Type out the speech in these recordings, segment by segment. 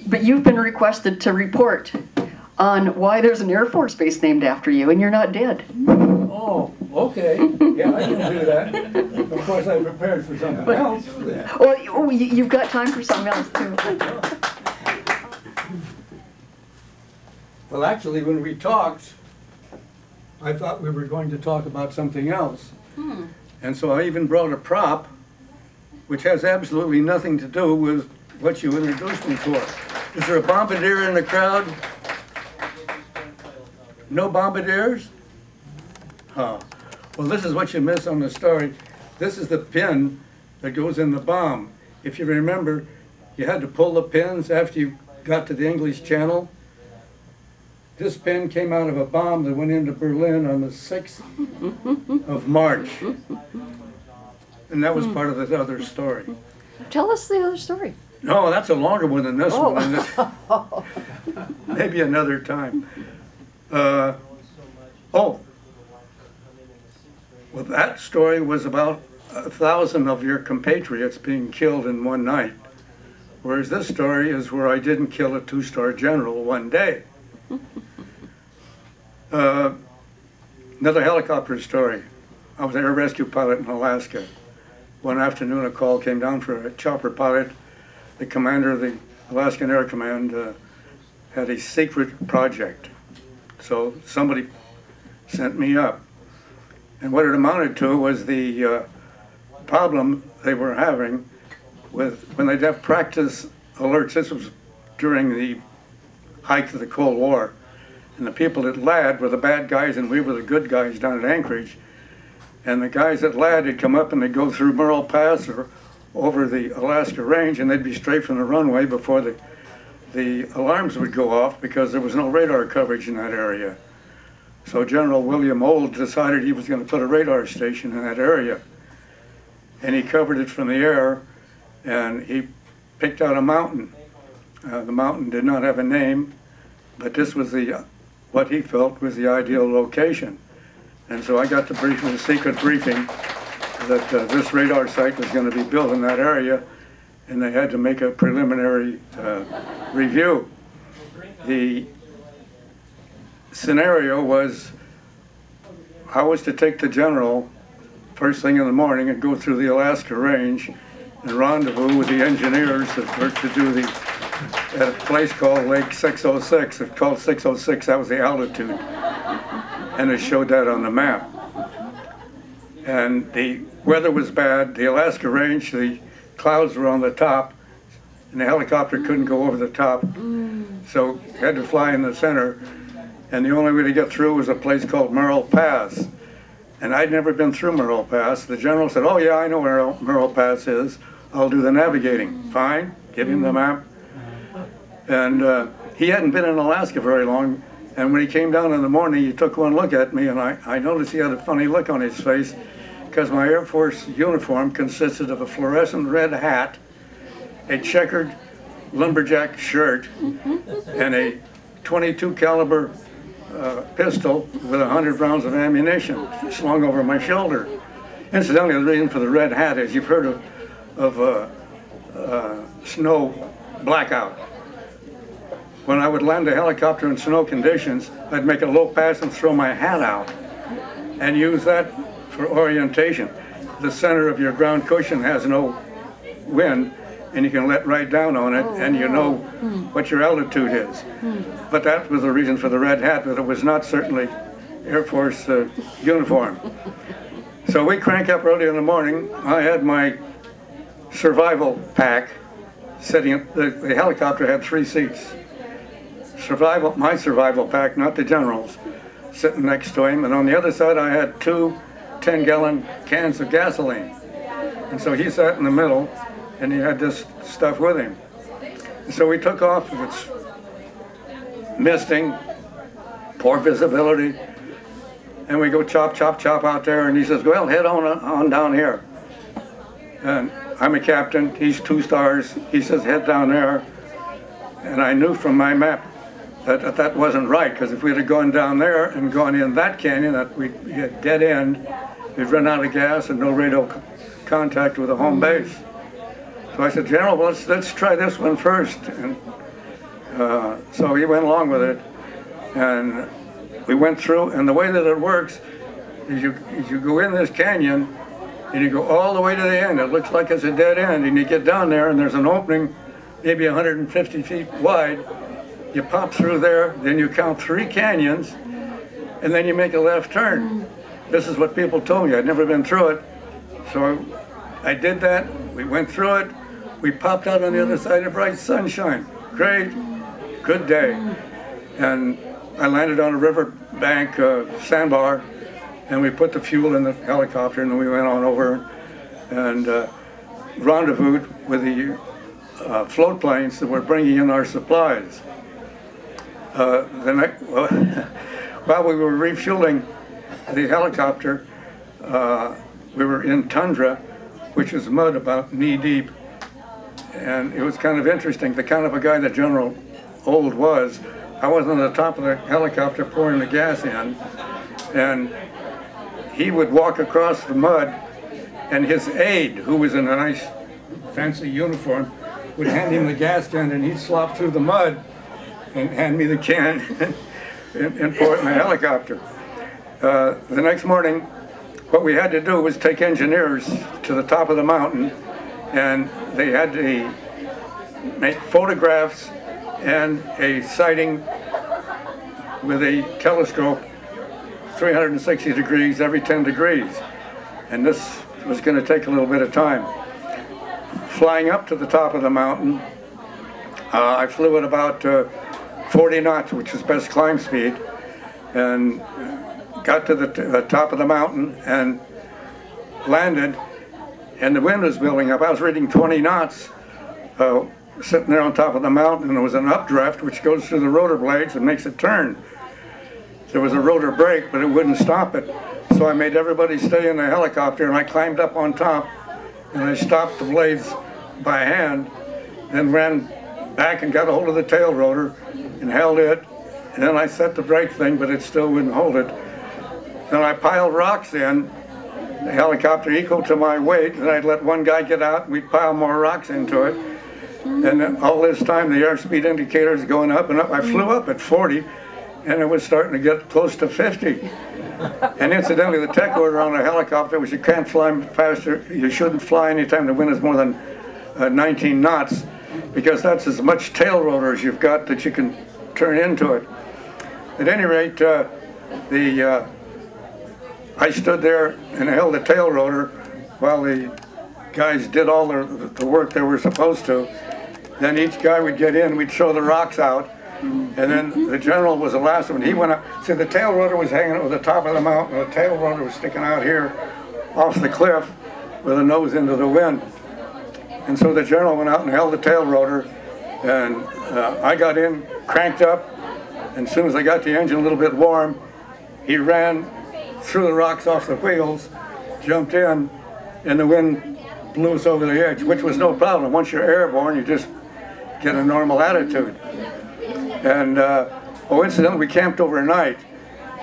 But you've been requested to report on why there's an Air Force Base named after you, and you're not dead. Oh, okay. Yeah, I can do that. Of course, I prepared for something else. Well, you've got time for something else, too. Well, actually, when we talked, I thought we were going to talk about something else. And so I even brought a prop, which has absolutely nothing to do with what you introduced me for. Is there a bombardier in the crowd? No bombardiers? Huh. Well, this is what you miss on the story. This is the pin that goes in the bomb. If you remember, you had to pull the pins after you got to the English Channel. This pin came out of a bomb that went into Berlin on the 6th of March. And that was part of this other story. Tell us the other story. No, that's a longer one than this one. Maybe another time. Well, that story was about 1,000 of your compatriots being killed in one night. Whereas this story is where I didn't kill a 2-star general one day. Another helicopter story. I was an air rescue pilot in Alaska. One afternoon a call came down for a chopper pilot. The commander of the Alaskan Air Command had a secret project. So somebody sent me up. And what it amounted to was the problem they were having with when they'd have practice alerts. This was during the height of the Cold War. And the people at LAD were the bad guys and we were the good guys down at Anchorage. And the guys at LAD would come up and they'd go through Merle Pass or over the Alaska Range, and they'd be straight from the runway before the alarms would go off because there was no radar coverage in that area. So General William Old decided he was going to put a radar station in that area. And he covered it from the air, and he picked out a mountain. The mountain did not have a name, but this was what he felt was the ideal location. And so I got the briefing, the secret briefing, that this radar site was going to be built in that area, and they had to make a preliminary review. The scenario was I was to take the general first thing in the morning and go through the Alaska Range and rendezvous with the engineers that were to do at a place called Lake 606. It's called 606, that was the altitude. And it showed that on the map. And the weather was bad. The Alaska Range, the clouds were on the top, and the helicopter couldn't go over the top. So had to fly in the center. And the only way to get through was a place called Merle Pass. And I'd never been through Merle Pass. The general said, oh yeah, I know where Merle Pass is. I'll do the navigating. Fine, give him the map. And he hadn't been in Alaska very long. And when he came down in the morning, he took one look at me, and I noticed he had a funny look on his face because my Air Force uniform consisted of a fluorescent red hat, a checkered lumberjack shirt, and a .22 caliber pistol with 100 rounds of ammunition slung over my shoulder. Incidentally, the reason for the red hat is you've heard of snow blackout. When I would land a helicopter in snow conditions, I'd make a low pass and throw my hat out and use that for orientation. The center of your ground cushion has no wind, and you can let right down on it, and you know what your altitude is. But that was the reason for the red hat, but it was not certainly Air Force uniform. So we crank up early in the morning. I had my survival pack sitting up. The helicopter had 3 seats. My survival pack, not the general's, sitting next to him, and on the other side I had 2 10-gallon cans of gasoline. And so he sat in the middle, and he had this stuff with him. And so we took off. It's misting, poor visibility, and we go chop, chop, chop out there, and he says, well, head on down here. And I'm a captain, he's 2 stars, he says, head down there. And I knew from my map that wasn't right, because if we'd have gone down there and gone in that canyon, that we'd be a dead end, we'd run out of gas and no radio contact with a home base. So I said, General, well, let's try this one first. And so he went along with it, and we went through. And the way that it works is you go in this canyon, and you go all the way to the end. It looks like it's a dead end, and you get down there, and there's an opening, maybe 150 feet wide. You pop through there, then you count 3 canyons, and then you make a left turn. This is what people told me. I'd never been through it. So I did that. We went through it. We popped out on the other side of bright sunshine. Great, good day. And I landed on a river bank sandbar, and we put the fuel in the helicopter, and then we went on over and rendezvoused with the float planes that were bringing in our supplies. While we were refueling the helicopter, we were in tundra, which is mud about knee deep. And it was kind of interesting, the kind of a guy that General Old was. I was on the top of the helicopter pouring the gas in, and he would walk across the mud, and his aide, who was in a nice fancy uniform, would hand him the gas can, and he'd slop through the mud and hand me the can and pour it in the helicopter. The next morning, what we had to do was take engineers to the top of the mountain, and they had to make photographs and a sighting with a telescope 360 degrees every 10 degrees. And this was going to take a little bit of time. Flying up to the top of the mountain, I flew at about 40 knots, which is best climb speed, and got to the top of the mountain and landed, and the wind was building up. I was reading 20 knots, sitting there on top of the mountain, and there was an updraft which goes through the rotor blades and makes it turn. There was a rotor brake, but it wouldn't stop it. So I made everybody stay in the helicopter, and I climbed up on top, and I stopped the blades by hand, then ran back and got a hold of the tail rotor and held it, and then I set the brake thing, but it still wouldn't hold it. Then I piled rocks in, the helicopter equal to my weight, and I'd let one guy get out, and we'd pile more rocks into it. And then all this time, the airspeed indicator is going up and up. I flew up at 40, and it was starting to get close to 50. And incidentally, the tech order on a helicopter was you can't fly faster, you shouldn't fly anytime the wind is more than 19 knots, because that's as much tail rotor as you've got that you can turn into it. At any rate, I stood there and held the tail rotor while the guys did all the work they were supposed to. Then each guy would get in, we'd throw the rocks out, and then the general was the last one. He went up. See, the tail rotor was hanging over the top of the mountain, the tail rotor was sticking out here off the cliff with the nose into the wind. And so the general went out and held the tail rotor, and I got in, cranked up, and as soon as I got the engine a little bit warm, he ran, threw the rocks off the wheels, jumped in, and the wind blew us over the edge, which was no problem. Once you're airborne, you just get a normal attitude. And incidentally, we camped overnight,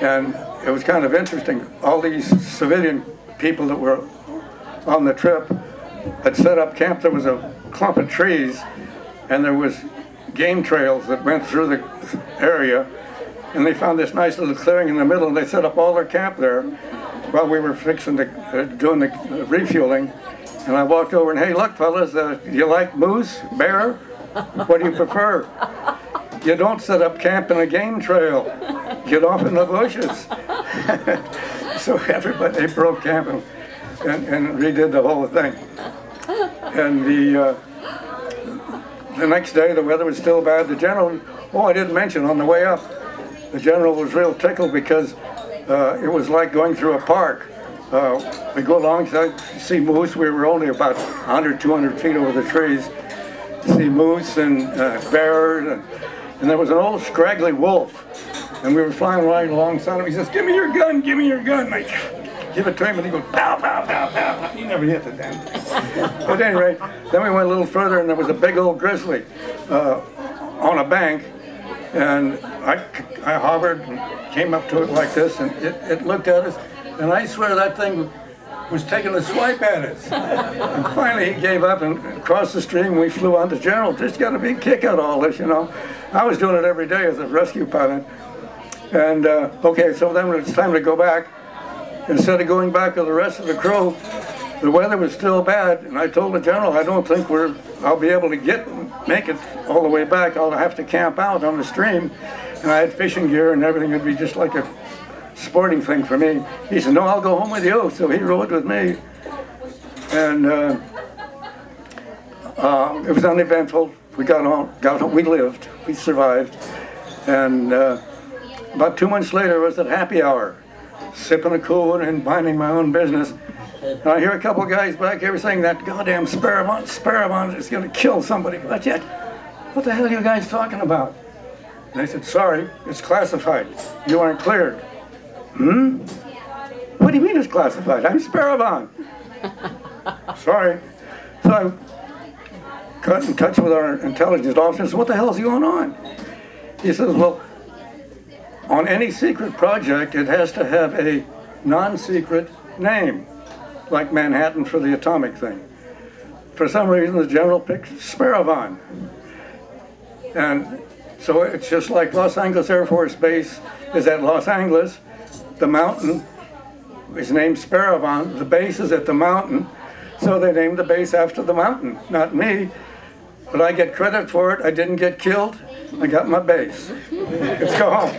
and it was kind of interesting. All these civilian people that were on the trip had set up camp. There was a clump of trees, and there was game trails that went through the area, and they found this nice little clearing in the middle, and they set up all their camp there while we were fixing doing the refueling. And I walked over and, hey, look, fellas, do you like moose, bear? What do you prefer? You don't set up camp in a game trail. Get off in the bushes. So everybody, they broke camp and redid the whole thing. And the next day, the weather was still bad. The general, I didn't mention, on the way up, the general was real tickled because it was like going through a park. We go alongside, see moose. We were only about 100, 200 feet over the trees. See moose and bears, and there was an old scraggly wolf. And we were flying right alongside him. He says, give me your gun, give me your gun. And I give it to him, and he goes, pow, pow, pow, pow. He never hit the damn thing. At any rate, then we went a little further, and there was a big old grizzly on a bank. And I hovered and came up to it like this, and it looked at us. And I swear that thing was taking a swipe at us. And finally he gave up and across the stream we flew on to General. Just got a big kick out of all this, you know. I was doing it every day as a rescue pilot. And okay, so then when it's time to go back, instead of going back with the rest of the crew, the weather was still bad, and I told the general, I don't think I'll be able to make it all the way back. I'll have to camp out on the stream, and I had fishing gear and everything. It'd be just like a sporting thing for me. He said, no, I'll go home with you. So he rode with me, and it was uneventful. We got home, we lived, we survived, and about 2 months later was at happy hour, sipping a cool and minding my own business. And I hear a couple guys back here saying that goddamn Sparrevohn is going to kill somebody. But yet, what the hell are you guys talking about? And I said, sorry, it's classified. You aren't cleared. Hmm? What do you mean it's classified? I'm Sparrevohn. Sorry. So I got in touch with our intelligence officer and said, what the hell is going on? He says, well, on any secret project, it has to have a non-secret name, like Manhattan for the atomic thing. For some reason, the general picked Sparrevohn. And so it's just like Los Angeles Air Force Base is at Los Angeles. The mountain is named Sparrevohn. The base is at the mountain. So they named the base after the mountain, not me. But I get credit for it. I didn't get killed. I got my base. Let's go home.